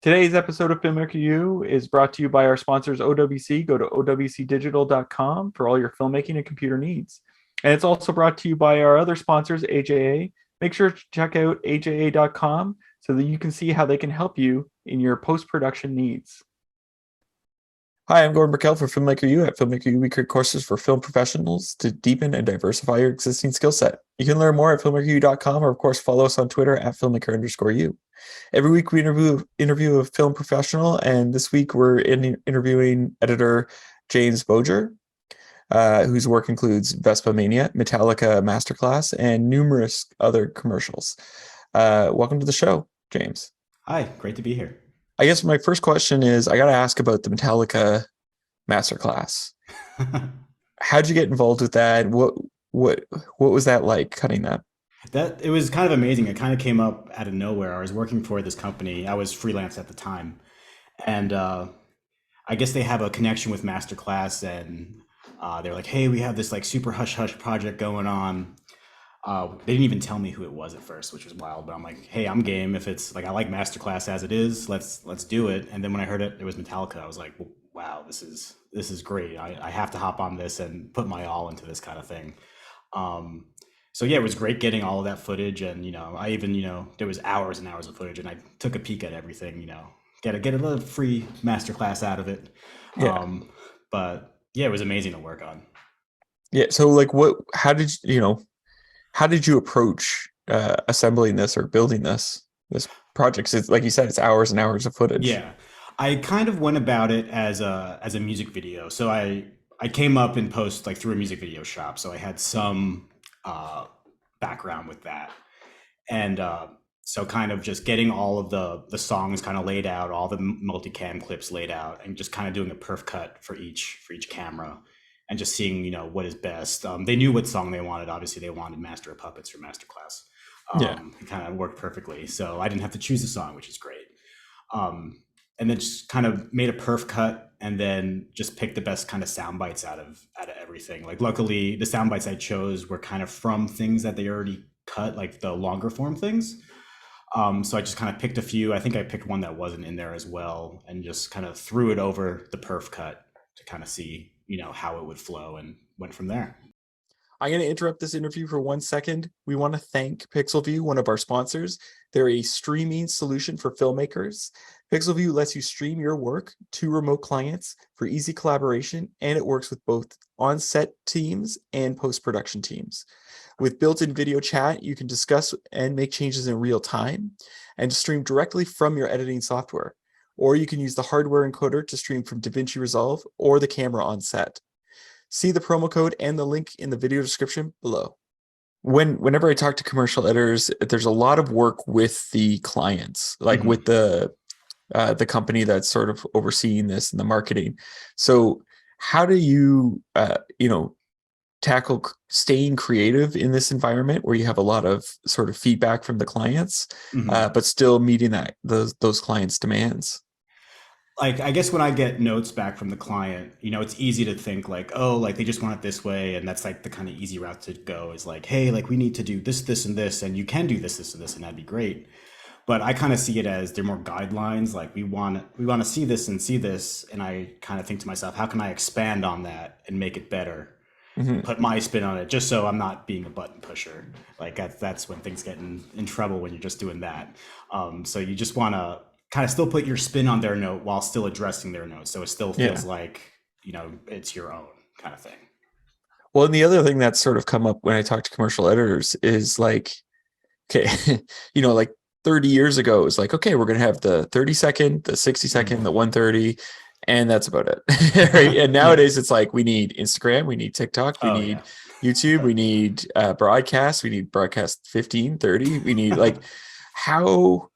Today's episode of Filmmaker U is brought to you by our sponsors OWC. Go to owcdigital.com for all your filmmaking and computer needs. And it's also brought to you by our other sponsors, AJA. Make sure to check out aja.com so that you can see how they can help you in your post-production needs. Hi, I'm Gordon Burkell for Filmmaker U. At Filmmaker U, we create courses for film professionals to deepen and diversify your existing skill set. You can learn more at filmmakeru.com or, of course, follow us on Twitter at filmmaker_u. Every week we interview a film professional, and this week we're interviewing editor James Boger, whose work includes Vespamania, Metallica Masterclass, and numerous other commercials. Welcome to the show, James. Hi, great to be here. I guess my first question is, I got to ask about the Metallica Masterclass. How'd you get involved with that? What was that like, cutting that? It was kind of amazing. It kind of came up out of nowhere. I was working for this company. I was freelance at the time, and I guess they have a connection with Masterclass, and they're like, "Hey, we have this like super hush hush project going on." They didn't even tell me who it was at first, which was wild. But I'm like, "Hey, I'm game. If it's like I like Masterclass as it is, let's do it." And then when I heard it was Metallica, I was like, "Wow, this is great. I have to hop on this and put my all into this kind of thing." So yeah, it was great getting all of that footage, and I even there was hours and hours of footage, and I took a peek at everything, get a little free masterclass out of it. Yeah. But yeah, it was amazing to work on. Yeah. So like, how did you approach assembling this or building this project? It's like you said, it's hours and hours of footage. Yeah, I kind of went about it as a music video. So I came up in post like through a music video shop, so I had some background with that, and so kind of just getting all of the songs kind of laid out, all the multicam clips laid out, and just kind of doing a perf cut for each camera, and just seeing what is best. They knew what song they wanted. Obviously, they wanted Master of Puppets for Masterclass. It kind of worked perfectly, so I didn't have to choose a song, which is great. And then just kind of made a perf cut, and then just picked the best kind of sound bites out of everything. Like luckily the sound bites I chose were kind of from things that they already cut, like the longer form things. So I just kind of picked a few. I think I picked one that wasn't in there as well, and just kind of threw it over the perf cut to kind of see how it would flow, and went from there. I'm going to interrupt this interview for 1 second. We want to thank PixelView, one of our sponsors. They're a streaming solution for filmmakers. PixelView lets you stream your work to remote clients for easy collaboration, and it works with both on-set teams and post-production teams. With built-in video chat, you can discuss and make changes in real time and stream directly from your editing software. Or you can use the hardware encoder to stream from DaVinci Resolve or the camera on set. See the promo code and the link in the video description below. Whenever I talk to commercial editors, there's a lot of work with the clients, like with the company that's sort of overseeing this and the marketing. So how do you, tackle staying creative in this environment where you have a lot of sort of feedback from the clients, but still meeting those clients' demands? Like, I guess when I get notes back from the client, it's easy to think like, oh, like they just want it this way. And that's like the kind of easy route to go is like, hey, like we need to do this, this, and this, and you can do this, this, and this, and that'd be great. But I kind of see it as they're more guidelines. Like we want to see this and see this. And I kind of think to myself, how can I expand on that and make it better? Put my spin on it, just so I'm not being a button pusher. Like that's when things get in trouble, when you're just doing that. So you just want to kind of still put your spin on their note while still addressing their note, so it still feels like it's your own kind of thing. Well, and the other thing that's sort of come up when I talk to commercial editors is like, okay, like 30 years ago, it was like, okay, we're going to have the 30-second, the 60-second, the 130, and that's about it. Right? And nowadays it's like, we need Instagram, we need TikTok, we need YouTube, we need broadcast, we need broadcast 15, 30, we need like, how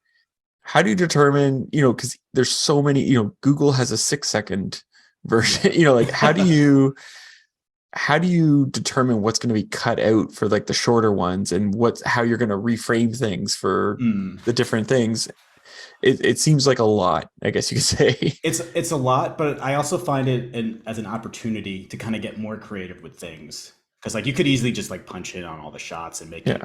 do you determine, because there's so many, Google has a 6-second version, like how do you determine what's going to be cut out for like the shorter ones, and how you're going to reframe things for the different things? It seems like a lot, I guess you could say. It's a lot, but I also find it as an opportunity to kind of get more creative with things. Because like you could easily just like punch in on all the shots and make it,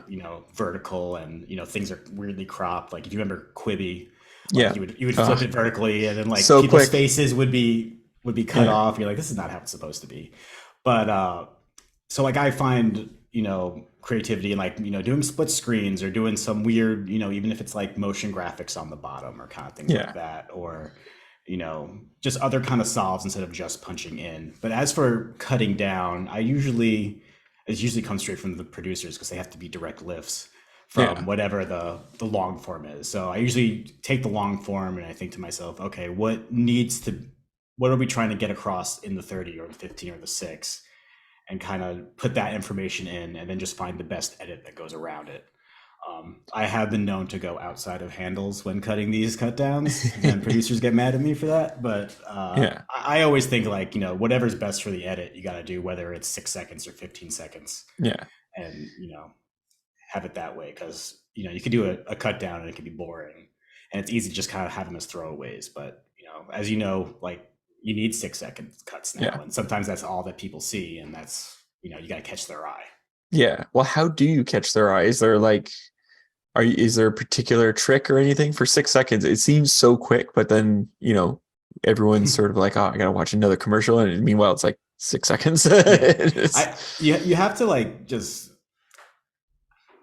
vertical, and things are weirdly cropped. Like if you remember Quibi, Yeah. Like you would flip it vertically, and then like So people's quick. faces would be cut Yeah. off. You're like, this is not how it's supposed to be. But so like I find, creativity in like, doing split screens or doing some weird, even if it's like motion graphics on the bottom or kind of things like Yeah. that, or just other kind of solves instead of just punching in. But as for cutting down, it usually comes straight from the producers because they have to be direct lifts from Yeah. whatever the long form is. So I usually take the long form and I think to myself, okay, what are we trying to get across in the 30 or the 15 or the 6, and kind of put that information in and then just find the best edit that goes around it. I have been known to go outside of handles when cutting these cut downs, and producers get mad at me for that. But Yeah. I always think like, whatever's best for the edit, you got to do, whether it's 6 seconds or 15 seconds, Yeah. and, have it that way. Because, you could do a cut down and it can be boring, and it's easy to just kind of have them as throwaways. But, as like you need 6 second cuts now. Yeah. And sometimes that's all that people see. And that's, you got to catch their eye. Yeah. Well, how do you catch their eye? Is there like, is there a particular trick or anything for 6 seconds? It seems so quick, but then, everyone's sort of like, oh, I gotta watch another commercial. And meanwhile, it's like 6 seconds. Yeah. You have to like,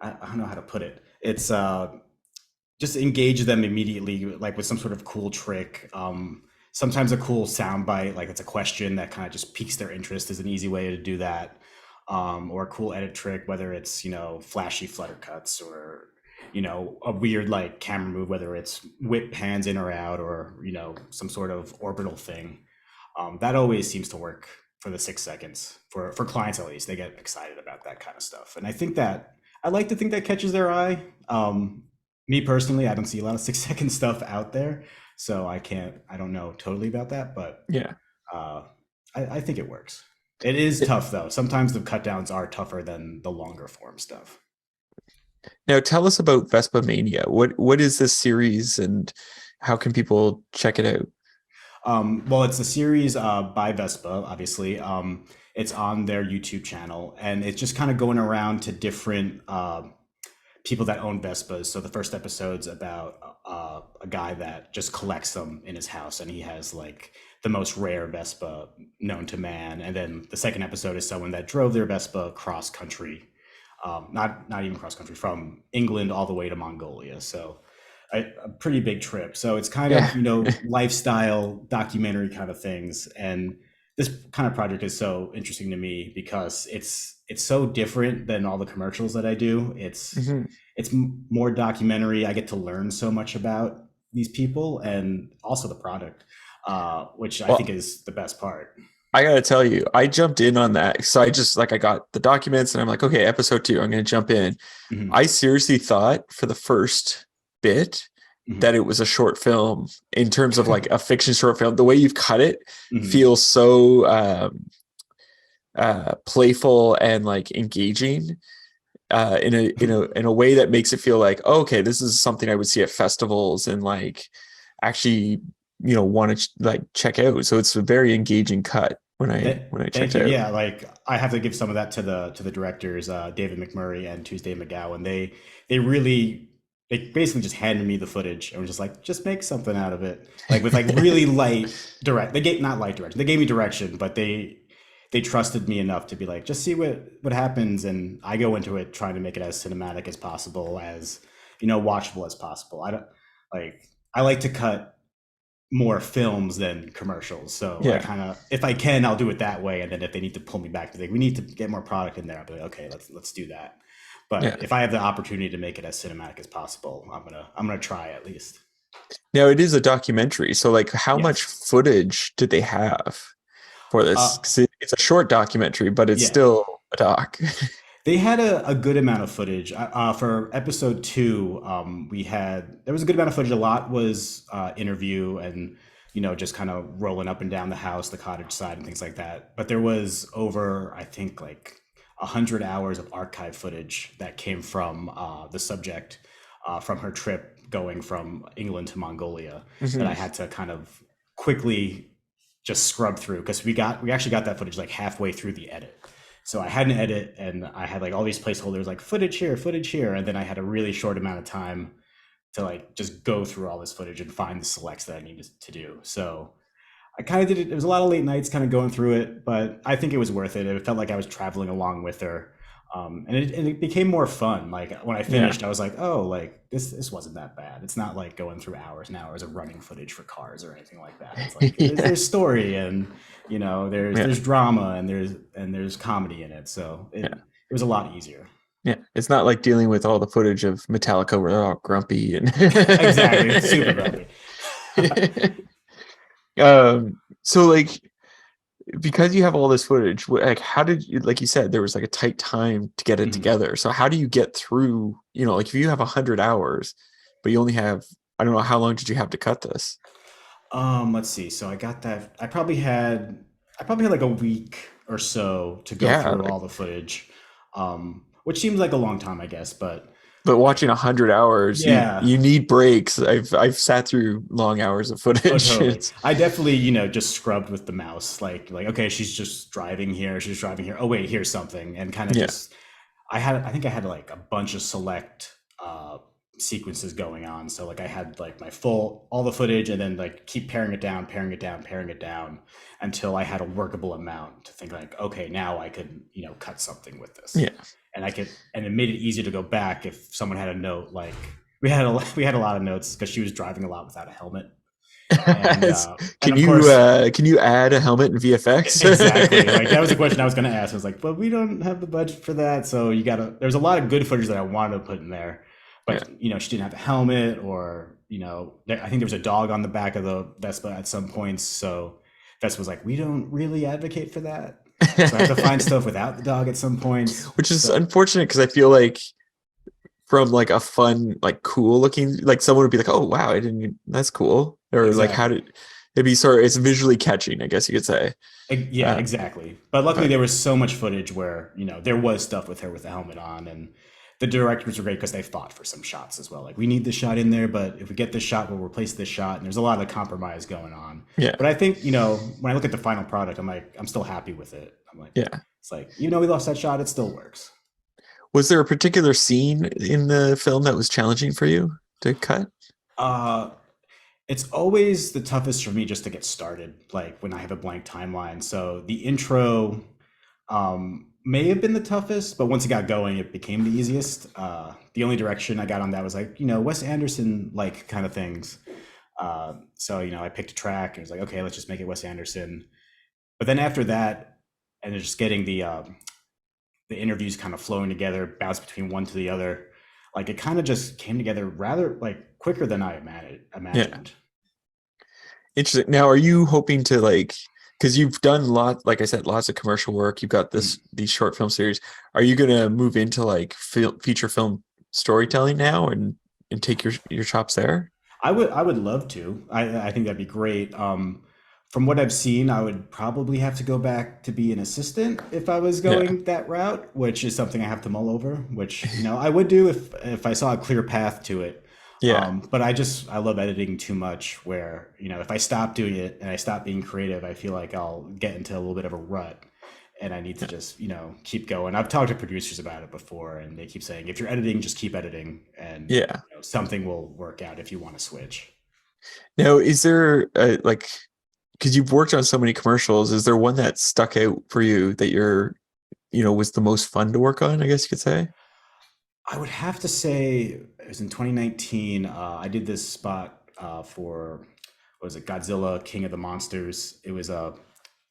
I don't know how to put it. It's just engage them immediately, like with some sort of cool trick. Sometimes a cool sound bite, like it's a question that kind of just piques their interest, is an easy way to do that. Or a cool edit trick, whether it's, flashy flutter cuts, or, a weird like camera move, whether it's whip pans in or out, or, some sort of orbital thing. That always seems to work for the 6 seconds for clients. At least they get excited about that kind of stuff. And I like to think that catches their eye. Me personally, I don't see a lot of 6 second stuff out there. So I don't know totally about that, but Yeah. I think it works. It is tough though. Sometimes the cut downs are tougher than the longer form stuff. Now tell us about Vespamania. What is this series and how can people check it out? Well, it's a series by Vespa, obviously. It's on their YouTube channel, and it's just kind of going around to different people that own Vespas. So the first episode's about a guy that just collects them in his house, and he has like the most rare Vespa known to man. And then the second episode is someone that drove their Vespa cross country, not even cross country, from England all the way to Mongolia. So a pretty big trip. So it's kind of, lifestyle documentary kind of things. And this kind of project is so interesting to me because it's so different than all the commercials that I do. It's more documentary. I get to learn so much about these people and also the product, which I think is the best part. I gotta tell you, I jumped in on that. So I got the documents and I'm like, okay, episode 2, I'm gonna jump in. Mhm. I seriously thought for the first bit Mhm. that it was a short film in terms of like a fiction short film. The way you've cut it Mhm. feels so playful and like engaging in a way that makes it feel like, oh, okay, this is something I would see at festivals and like actually want to like check out. So it's a very engaging cut when I checked it out. Yeah, like I have to give some of that to the directors, David McMurray and Tuesday McGowan. They basically just handed me the footage and were just like, just make something out of it. Like with like really not light direction. They gave me direction, but they trusted me enough to be like, just see what happens. And I go into it trying to make it as cinematic as possible, as, watchable as possible. I like to cut more films than commercials. So Yeah. I kind of, if I can, I'll do it that way. And then if they need to pull me back to like, we need to get more product in there, I'll be like, okay, let's do that. But if I have the opportunity to make it as cinematic as possible, I'm gonna try at least. Now it is a documentary, so like, how much footage did they have for this? 'Cause it's a short documentary, but it's still a doc. They had a good amount of footage. For episode 2, there was a good amount of footage. A lot was interview and, just kind of rolling up and down the house, the cottage side and things like that. But there was over, I think, like 100 hours of archive footage that came from the subject from her trip going from England to Mongolia that I had to kind of quickly just scrub through, because we actually got that footage like halfway through the edit. So I had an edit and I had like all these placeholders like footage here, and then I had a really short amount of time to like just go through all this footage and find the selects that I needed to do. So I kind of did it. It was a lot of late nights kind of going through it, but I think it was worth it. It felt like I was traveling along with her. And it became more fun. Like when I Yeah. finished, I was like, oh, like this wasn't that bad. It's not like going through hours and hours of running footage for cars or anything like that. It's like Yeah. there's story and Yeah. there's drama and there's comedy in it. So Yeah. it was a lot easier. Yeah. It's not like dealing with all the footage of Metallica where they're all grumpy and Exactly, super grumpy. so like because you have all this footage, like how did you, like you said, there was like a tight time to get it Mhm. together. So how do you get through, like if you have 100 hours, but you only have, I don't know, how long did you have to cut this? Let's see. So I got that. I probably had like a week or so to go Yeah, through like, all the footage, which seems like a long time, I guess. But but watching 100 hours, yeah, you need breaks. I've sat through long hours of oh, footage. totally. It's I definitely, just scrubbed with the mouse, like okay, she's just driving here. She's driving here. Oh wait, here's something, and kind of yeah, just. I think I had like a bunch of select sequences going on. So like I had like my full all the footage, and then like keep paring it down, paring it down, paring it down until I had a workable amount to think like, okay, now I could cut something with this, yeah. and and it made it easier to go back if someone had a note. Like we had a lot of notes because she was driving a lot without a helmet, and Can of you course. add a helmet in VFX? Exactly. Like that was the question I was going to ask. I was like, "But we don't have the budget for that." So you got to. There's a lot of good footage that I wanted to put in there, Yeah. but she didn't have a helmet, or I think there was a dog on the back of the Vespa at some points. So Vespa was like, "We don't really advocate for that." So I have to find stuff without the dog at some points. Which is So unfortunate because I feel like from like a fun, like cool looking, like someone would be like, "Oh wow, I didn't. That's cool." Or like, how exactly. did it'd be sort of, it's visually catching, I guess you could say. Yeah, Uh, exactly. But luckily, but there was so much footage where there was stuff with her with the helmet on, and the directors were great because they fought for some shots as well. Like we need this shot in there, but if we get this shot, we'll replace this shot. And there's a lot of compromise going on. yeah, But I think when I look at the final product, I'm like, I'm still happy with it. I'm like, yeah. it's like even though we lost that shot, it still works. Was there a particular scene in the film that was challenging for you to cut? Uh, It's always the toughest for me just to get started, like when I have a blank timeline. So the intro may have been the toughest, but once it got going, it became the easiest. The only direction I got on that was like, Wes Anderson like kind of things. So I picked a track and was like, okay, let's just make it Wes Anderson. But then after that, and just getting the interviews kind of flowing together, bounce between one to the other, like it kind of just came together rather like quicker than I Yeah. imagined. Interesting. Now, are you hoping to like, because you've done like I said, lots of commercial work. You've got Mhm. these short film series. Are you going to move into like feature film storytelling now and take your chops there? I would love to. I think that'd be great. From what I've seen, I would probably have to go back to be an assistant if I was Yeah. going that route, which is something I have to mull over, which I would do if I saw a clear path to it. Yeah. But I love editing too much where, if I stop doing it and I stop being creative, I feel like I'll get into a little bit of a rut and I need to just, keep going. I've talked to producers about it before and they keep saying, if you're editing, just keep editing and Yeah. something will work out if you want to switch. Now, is there like, because you've worked on so many commercials, is there one that stuck out for you that was the most fun to work on, I guess you could say? I would have to say it was in 2019. I did this spot for what was it, Godzilla King of the Monsters. It was a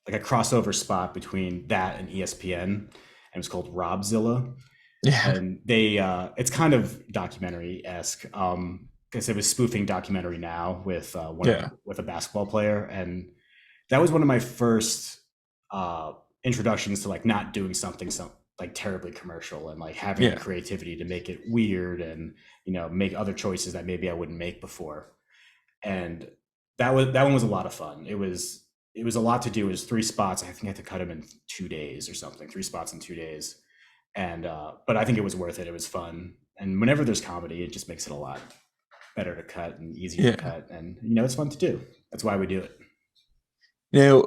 like a crossover spot between that and ESPN, and it was called Robzilla. Yeah. And they it's kind of documentary esque because it was spoofing documentary now with Yeah. with a basketball player, and that was one of my first uh, introductions to like not doing something like terribly commercial and like having the Yeah. creativity to make it weird and make other choices that maybe I wouldn't make before. And that one was a lot of fun. It was a lot to do. It was three spots. I think I had to cut them in 2 days or something. Three spots in 2 days, and but I think it was worth it. It was fun, and whenever there's comedy, it just makes it a lot better to cut and easier to Yeah. cut, and it's fun to do. That's why we do it. Now,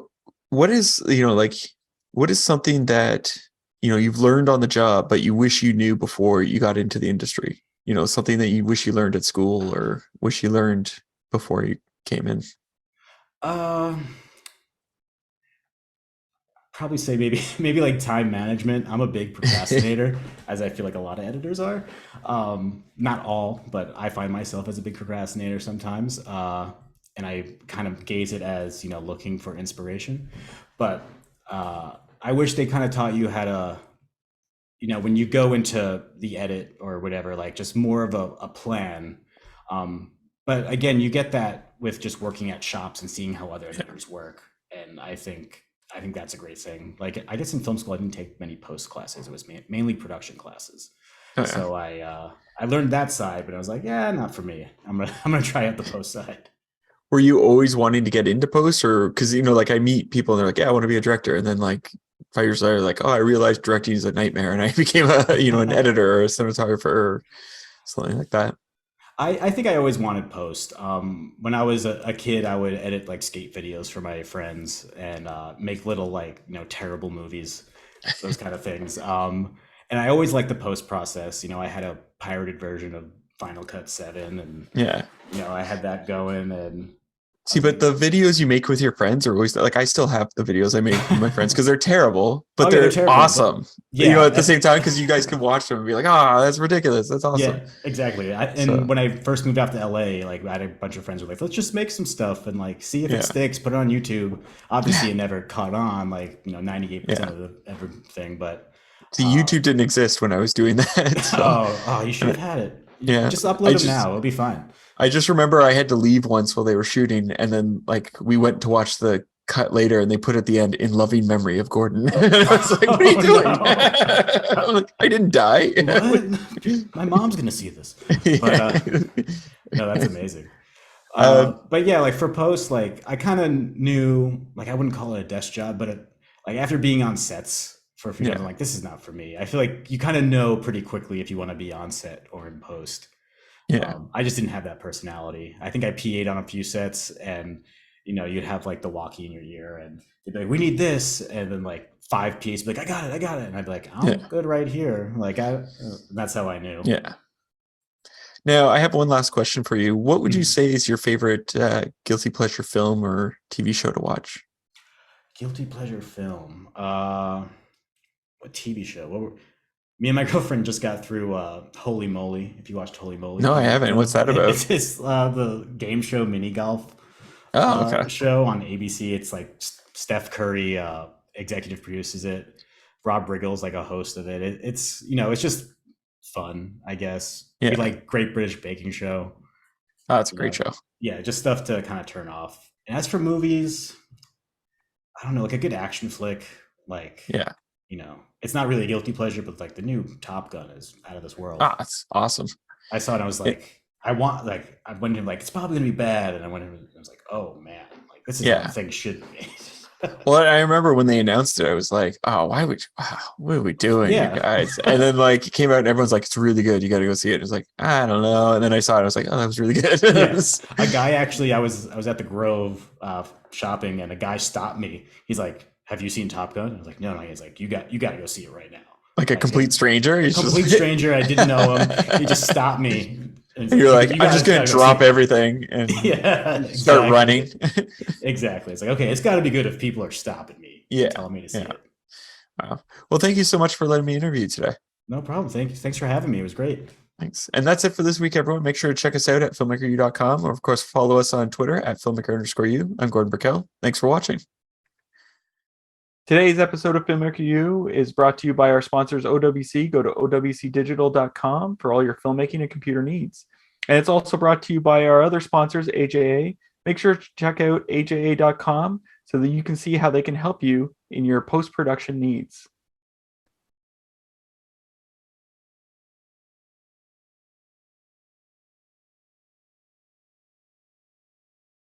what is, like, what is something that, you've learned on the job, but you wish you knew before you got into the industry? something that you wish you learned at school or wish you learned before you came in? Uh, Probably say maybe like time management. I'm a big procrastinator, as I feel like a lot of editors are. Not all, but I find myself as a big procrastinator sometimes, and I kind of gaze it as looking for inspiration. But I wish they kind of taught you how to, when you go into the edit or whatever, like just more of a plan. But again, you get that with just working at shops and seeing how other editors work, and I think that's a great thing. Like, I guess in film school, I didn't take many post classes. It was mainly production classes. Oh, yeah. So I learned that side, but I was like, yeah, not for me. I'm gonna try out the post side. Were you always wanting to get into post, or because like I meet people and they're like, yeah, I want to be a director, and then like 5 years later, like, oh, I realized directing is a nightmare, and I became an editor or a cinematographer or something like that. I think I always wanted post. When I was a kid, I would edit like skate videos for my friends and make little like terrible movies, those kind of things. And I always liked the post process. I had a pirated version of Final Cut 7, and Yeah. I had that going. And See, but the videos you make with your friends are always like, I still have the videos I made with my friends because they're terrible, but they're they're terrible, awesome. yeah, At the same time, because you guys can watch them and be like, that's ridiculous. That's awesome. yeah, exactly. So- When I first moved out to LA, like I had a bunch of friends who were like, let's just make some stuff and like see if Yeah. it sticks, put it on YouTube. Obviously it never caught on, like 98% of everything, but See, YouTube didn't exist when I was doing that. So, you should have had it. Yeah. Just upload them now, it'll be fine. I just remember I had to leave once while they were shooting, and then like we went to watch the cut later, and they put at the end "in loving memory of Gordon." And I was like, "What are you doing?" No. I'm like, I didn't die. What? My mom's gonna see this. But no, that's amazing. But yeah, like for posts, like I kind of knew, like I wouldn't call it a desk job, but like after being on sets for a few years, I'm like, this is not for me. I feel like you kind of know pretty quickly if you want to be on set or in post. Yeah. I just didn't have that personality. I think I PA'd on a few sets, and you'd have like the walkie in your ear, and they'd be like, "We need this," and then like 5 PAs would be like, I got it," and I'd be like, "I'm good right here." Like that's how I knew. Yeah. Now I have one last question for you. What would you say is your favorite guilty pleasure film or TV show to watch? Guilty pleasure film. What TV show? Me and my girlfriend just got through Holy Moly. If you watched Holy Moly. No, I haven't. What's that about? It's the game show mini golf show on ABC. It's like Steph Curry executive produces it. Rob Riggle's like a host of it. It's it's just fun, I guess. Yeah. Like Great British Baking Show. Oh, it's a great show. Yeah, just stuff to kind of turn off. And as for movies, I don't know, like a good action flick, like it's not really a guilty pleasure, but like the new Top Gun is out of this world. It's awesome. I saw it and I was like, I went in like, it's probably gonna be bad, and I went in and I was like, oh man, like this is how things should be. Well, I remember when they announced it, I was like, oh, what are we doing, you guys? And then like it came out and everyone's like, it's really good. You got to go see it. And it's like, I don't know. And then I saw it. I was like, oh, that was really good. A guy actually, I was at the Grove shopping, and a guy stopped me. He's like, have you seen Top Gun? I was like, no. He's like, you got to go see it right now. Like a complete stranger? Stranger. I didn't know him. He just stopped me. And you're like, I'm just going to drop everything and start running. Exactly. It's like, okay, it's got to be good if people are stopping me, telling me to see it. Wow. Well, thank you so much for letting me interview you today. No problem. Thanks for having me. It was great. Thanks. And that's it for this week, everyone. Make sure to check us out at filmmakeru.com, or of course, follow us on Twitter at filmmaker_you. I'm Gordon Burkell. Thanks for watching. Today's episode of Filmmaker U is brought to you by our sponsors, OWC. Go to owcdigital.com for all your filmmaking and computer needs. And it's also brought to you by our other sponsors, AJA. Make sure to check out aja.com so that you can see how they can help you in your post-production needs.